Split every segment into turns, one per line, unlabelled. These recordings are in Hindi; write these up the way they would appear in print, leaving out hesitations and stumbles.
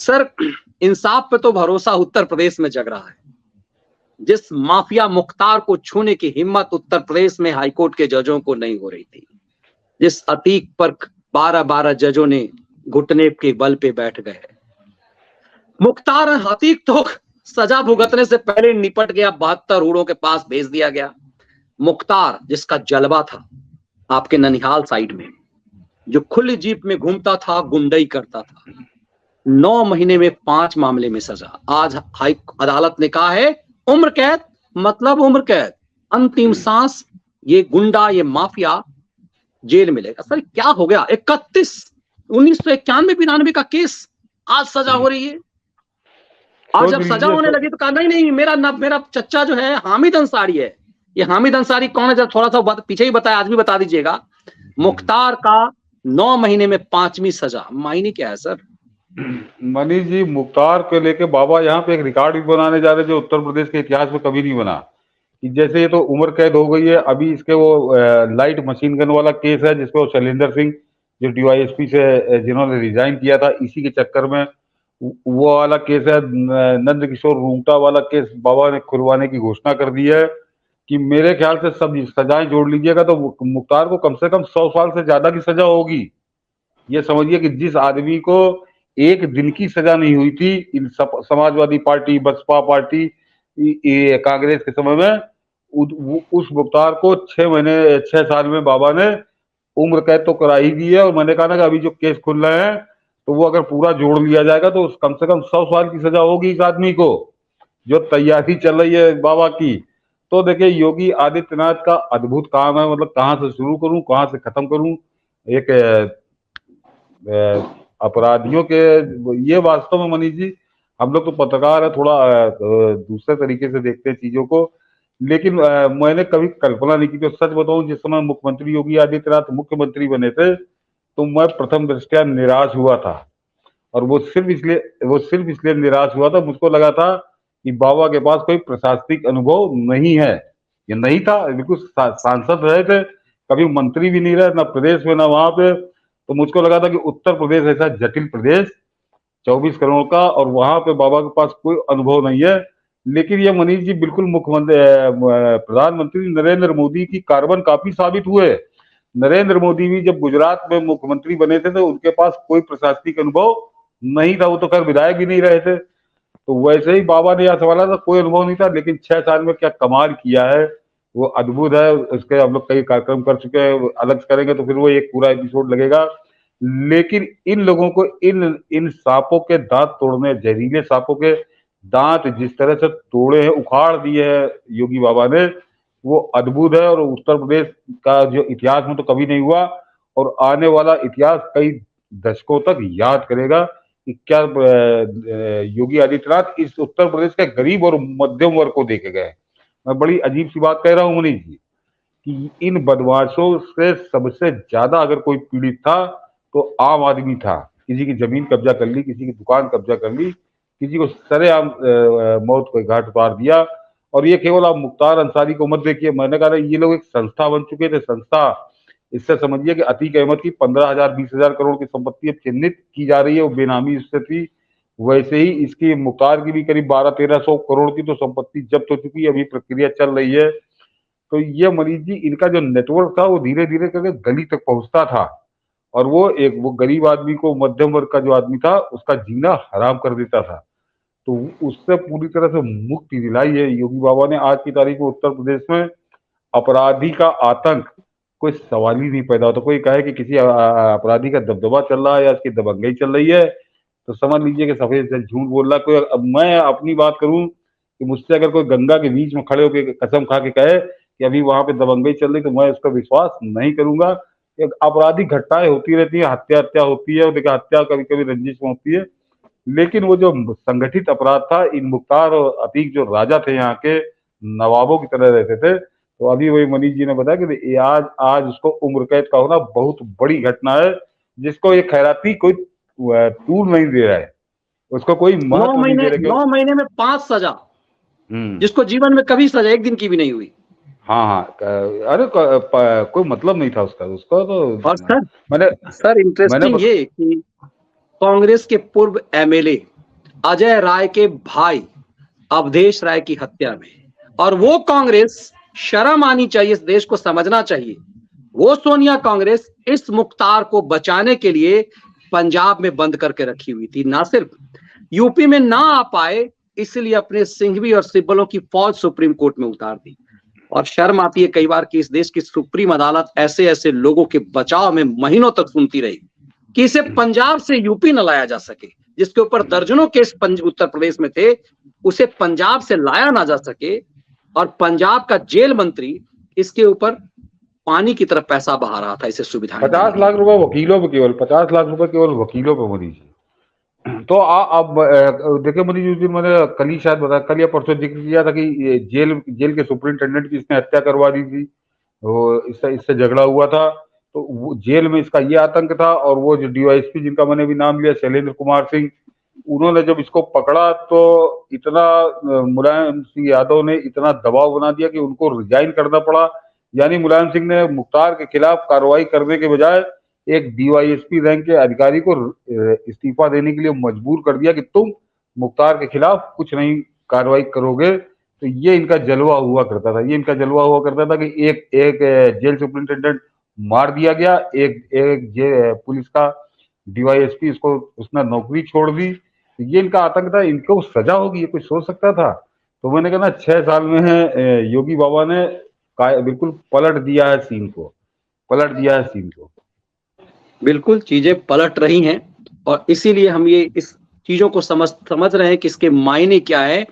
सर, इंसाफ पे तो भरोसा उत्तर प्रदेश में जग रहा है। जिस माफिया मुख्तार को छूने की हिम्मत उत्तर प्रदेश में हाईकोर्ट के जजों को नहीं हो रही थी, जिस अतीक पर 12-12 जजों ने घुटने के बल पे बैठ गए। मुख्तार अतीक तो सजा भुगतने से पहले निपट गया, 72 हूड़ों के पास भेज दिया गया। मुख्तार जिसका जलवा था आपके ननिहाल साइड में, जो खुली जीप में घूमता था, गुंडई करता था, 9 महीने में 5 मामले में सजा। आज हाई अदालत ने कहा है उम्र कैद, मतलब उम्र कैद, अंतिम सांस। ये गुंडा, ये माफिया जेल मिलेगा। सर क्या हो गया? 1991-92 का केस आज सजा हो रही है। और जब सजा होने लगी तो कहा नहीं, मेरा चच्चा जो है हामिद अंसारी है। ये हामिद अंसारी कौन है? जब थोड़ा सा पीछे ही बताया, आज भी बता दीजिएगा। मुख्तार का 9 महीने में 5वीं सजा। मायने क्या है सर?
मनीष जी, मुख्तार को लेके बाबा यहाँ पे एक रिकॉर्ड भी बनाने जा रहे हैं जो उत्तर प्रदेश के इतिहास में कभी नहीं बना। कि जैसे ये तो उम्र कैद हो गई है, अभी इसके वो लाइट मशीन गन वाला केस है जिसपे वो शैलेंद्र सिंह जो डीवाईएसपी से जिन्होंने रिजाइन किया था, इसी के चक्कर में वो वाला केस है। नंद किशोर रूंगटा वाला केस बाबा ने खुलवाने की घोषणा कर दी है कि मेरे ख्याल से सब सजाएं जोड़ लीजिएगा तो मुख्तार को कम से कम 100 साल से ज्यादा की सजा होगी। ये समझिए कि जिस आदमी को एक दिन की सजा नहीं हुई थी इन समाजवादी पार्टी, बसपा पार्टी, कांग्रेस के समय में, उस मुख्तार को 6 साल में बाबा ने उम्र कैद तो करा ही दी है। और मैंने कहा ना कि अभी जो केस खुल रहे हैं तो वो अगर पूरा जोड़ लिया जाएगा तो कम से कम 100 साल की सजा होगी इस आदमी को, जो तैयारी चल रही है बाबा की। तो देखिए, योगी आदित्यनाथ का अद्भुत काम है। मतलब कहाँ से शुरू करूं, कहाँ से खत्म करूं। एक अपराधियों के, ये वास्तव में मनीष जी, हम लोग तो पत्रकार है, थोड़ा दूसरे तरीके से देखते हैं चीजों को। लेकिन मैंने कभी कल्पना नहीं की। तो सच बताऊं, जिस समय मुख्यमंत्री योगी आदित्यनाथ मुख्यमंत्री बने थे तो मैं प्रथम दृष्टया निराश हुआ था। और वो सिर्फ इसलिए निराश हुआ था, मुझको लगा था कि बाबा के पास कोई प्रशासनिक अनुभव नहीं है। ये नहीं था, बिल्कुल सांसद रहे थे, कभी मंत्री भी नहीं रहे, ना प्रदेश में ना वहां पे। तो मुझको लगा था कि उत्तर प्रदेश ऐसा जटिल प्रदेश, 24 करोड़ का, और वहां पे बाबा के पास कोई अनुभव नहीं है। लेकिन ये मनीष जी बिल्कुल प्रधानमंत्री नरेंद्र मोदी की कार्बन कॉपी साबित हुए। नरेंद्र मोदी भी जब गुजरात में मुख्यमंत्री बने थे तो उनके पास कोई प्रशासनिक अनुभव नहीं था, वो तो खैर विधायक भी नहीं रहे थे। तो वैसे ही बाबा ने यह सवाल था, कोई अनुभव नहीं था, लेकिन 6 साल में क्या कमाल किया है वो अद्भुत है। उसके हम लोग कई कार्यक्रम कर चुके हैं, अलग करेंगे तो फिर वो एक पूरा एपिसोड लगेगा। लेकिन इन लोगों को इन सांपों के दांत तोड़ने, जहरीले सांपों के दांत जिस तरह से तोड़े हैं, उखाड़ दिए है योगी बाबा ने, वो अद्भुत है। और उत्तर प्रदेश का जो इतिहास में तो कभी नहीं हुआ, और आने वाला इतिहास कई दशकों तक याद करेगा कि क्या योगी आदित्यनाथ इस उत्तर प्रदेश के गरीब और मध्यम वर्ग को देखे गए। मैं बड़ी अजीब सी बात कह रहा हूँ मनीष जी कि इन बदमाशों से सबसे ज्यादा अगर कोई पीड़ित था तो आम आदमी था। किसी की जमीन कब्जा कर ली, किसी की दुकान कब्जा कर ली, किसी को सरेआम मौत को घाट उतार दिया। और ये केवल आप मुख्तार अंसारी को मत देखिए, मैंने कहा ये लोग एक संस्था बन चुके थे, संस्था। इससे समझिए कि अतीक अहमद की 15,000 20,000 करोड़ की संपत्ति अब चिन्हित की जा रही है, वो बेनामी उससे थी। वैसे ही इसकी मुख्तार की भी करीब 1200-1300 करोड़ की तो संपत्ति जब्त हो चुकी है, अभी प्रक्रिया चल रही है। तो ये मनीष जी, इनका जो नेटवर्क था वो धीरे धीरे करके गली तक पहुंचता था, और वो गरीब आदमी को, मध्यम वर्ग का जो आदमी था, उसका जीना हराम कर देता था। तो उससे पूरी तरह से मुक्ति दिलाई है योगी बाबा ने। आज की तारीख में उत्तर प्रदेश में अपराधी का आतंक कोई सवाल ही नहीं पैदा होता। कोई कहे कि किसी अपराधी का दबदबा चल रहा है या उसकी दबंगई चल रही है तो समझ लीजिए कि सफेद से झूठ बोल रहा है कोई। अब मैं अपनी बात करूं कि मुझसे अगर कोई गंगा के बीच में खड़े होकर कसम खा के कहे कि अभी वहां पे दबंगई चल रही, तो मैं उसका विश्वास नहीं करूंगा। आपराधिक घटनाएं होती रहती है, हत्या होती है, देखिए हत्या कभी कभी रंजिश में होती है, लेकिन वो जो संगठित अपराध था, इन मुख्तार और अतीक जो राजा थे यहाँ के, नवाबों की तरह रहते थे। तो अभी वही मनीष जी ने बताया कि आज उसको उम्र कैद का होना बहुत बड़ी घटना है, जिसको ये खैराती कोई टूल नहीं दे रहा है, उसको कोई महत्व नहीं दे रहा।
9 महीने में 5 सजा, जिसको जीवन में कभी सजा एक दिन की भी नहीं हुई।
हाँ, अरे कोई मतलब नहीं था उसका तो।
और सर इंटरेस्टिंग ये कि कांग्रेस के पूर्व एमएलए अजय राय के भाई अवधेश राय की हत्या में। और वो कांग्रेस, शर्म आनी चाहिए, इस देश को समझना चाहिए, वो सोनिया कांग्रेस इस मुख्तार को बचाने के लिए पंजाब में बंद करके रखी हुई थी। ना सिर्फ यूपी में ना आ पाए इसलिए अपने सिंघवी और सिब्बलों की फौज सुप्रीम कोर्ट में उतार दी। और शर्म आती है कई बार कि इस देश की सुप्रीम अदालत ऐसे ऐसे लोगों के बचाव में महीनों तक सुनती रही कि इसे पंजाब से यूपी न लाया जा सके। जिसके ऊपर दर्जनों केस उत्तर प्रदेश में थे, उसे पंजाब से लाया ना जा सके, और पंजाब का जेल मंत्री इसके ऊपर पानी की तरफ पैसा बहा रहा था इसे सुविधाएं
50 लाख रुपए वकीलों पे, केवल 50 लाख रुपए केवल वकीलों पे मनीष जी। तो अब देखिए मनीष जी, उस दिन मैंने कल ही शायद बताया, कल या परसों जिक्र किया था कि ये जेल के सुपरिंटेंडेंट की इसने हत्या करवा दी थी, वो इससे झगड़ा हुआ था, तो वो जेल में इसका ये आतंक था। और वो जो डीवाईएसपी जिनका मैंने भी नाम लिया, शैलेंद्र कुमार सिंह, उन्होंने जब इसको पकड़ा तो इतना मुलायम सिंह यादव ने इतना दबाव बना दिया कि उनको रिजाइन करना पड़ा। यानी मुलायम सिंह ने मुख्तार के खिलाफ कार्रवाई करने के बजाय एक डीवाईएसपी रैंक के अधिकारी को इस्तीफा देने के लिए मजबूर कर दिया कि तुम मुख्तार के खिलाफ कुछ नहीं कार्रवाई करोगे। तो ये इनका जलवा हुआ करता था, ये इनका जलवा हुआ करता था कि एक जेल सुपरिंटेंडेंट मार दिया गया, एक पुलिस का डीवाईएसपी, इसको उसने नौकरी छोड़ दी। ये इनका आतंक था, इनको सजा होगी, ये कोई सोच सकता था? तो मैंने कहा ना, 6 साल में है योगी बाबा ने बिल्कुल पलट दिया है सीन को, पलट दिया है सीन को।
बिल्कुल चीजें पलट रही हैं, और इसीलिए हम ये इस चीजों को समझ रहे हैं कि इसके मायने क्या है।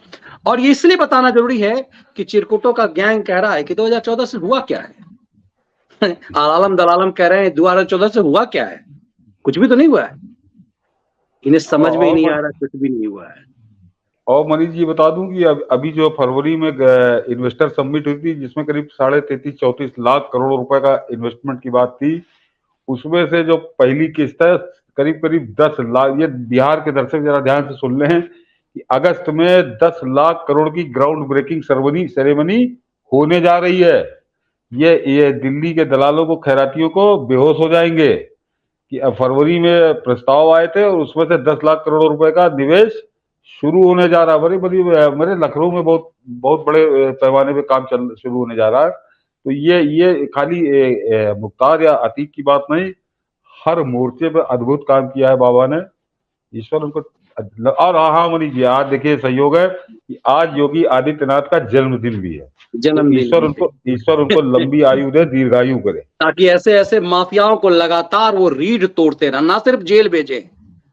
और ये इसलिए बताना जरूरी है कि चिरकुटों का गैंग कह रहा है कि 2014 से हुआ क्या है। आलम दलालम कह रहे हैं 2014 से हुआ क्या है, कुछ भी तो नहीं हुआ है। इन्हें समझ में ही नहीं आ रहा, कुछ भी नहीं हुआ है।
और मनीष जी बता दूं कि अभी जो फरवरी में इन्वेस्टर समिट हुई थी, जिसमें करीब 33-34 लाख करोड़ रुपए का इन्वेस्टमेंट की बात थी, उसमें से जो पहली किस्त है करीब करीब 10 लाख, ये बिहार के दर्शक जरा ध्यान से सुन लें कि अगस्त में 10 लाख करोड़ की ग्राउंड ब्रेकिंग सेरेमनी होने जा रही है। ये दिल्ली के दलालों को, खैरातियों को बेहोश हो जाएंगे कि फरवरी में प्रस्ताव आए थे और उसमें से 10 लाख करोड़ रुपए का निवेश शुरू होने जा रहा है। मेरे लखनऊ में बहुत बड़े पैमाने पे काम शुरू होने जा रहा है। तो ये खाली मुख्तार या अतीक की बात नहीं, हर मोर्चे पे अद्भुत काम किया है बाबा ने, ईश्वर उनको। और हाँ मनीष जी, आज देखिए संयोग है कि आज योगी आदित्यनाथ का जन्मदिन भी है। ईश्वर उनको लंबी आयु दे, दीर्घायु करे,
ताकि ऐसे ऐसे माफियाओं को लगातार वो रीढ़ तोड़ते रहे, ना सिर्फ जेल भेजे,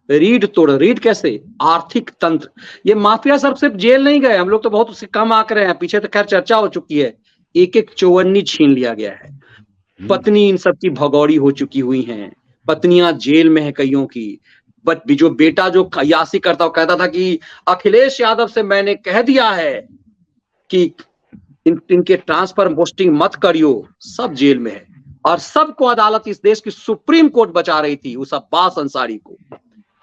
रीढ़ कैसे, आर्थिक तंत्र। ये माफिया सब सिर्फ जेल नहीं गए, हम लोग तो बहुत उससे कम आंक रहे हैं, पीछे तो खैर चर्चा हो चुकी है। एक चौवन्नी छीन लिया गया है, पत्नी इन सब की भगौड़ी हो चुकी हुई हैं, पत्नियां जेल में है कईयों की। जो बेटा जो कयासी करता कहता था कि अखिलेश यादव से मैंने कह दिया है कि इनके ट्रांसफर पोस्टिंग मत करियो, सब जेल में है। और सबको अदालत, इस देश की सुप्रीम कोर्ट बचा रही थी उस अब्बास अंसारी को।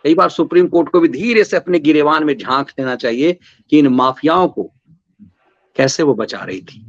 कई बार सुप्रीम कोर्ट को भी धीरे से अपने गिरेबान में झांक देना चाहिए कि इन माफियाओं को कैसे वो बचा रही थी।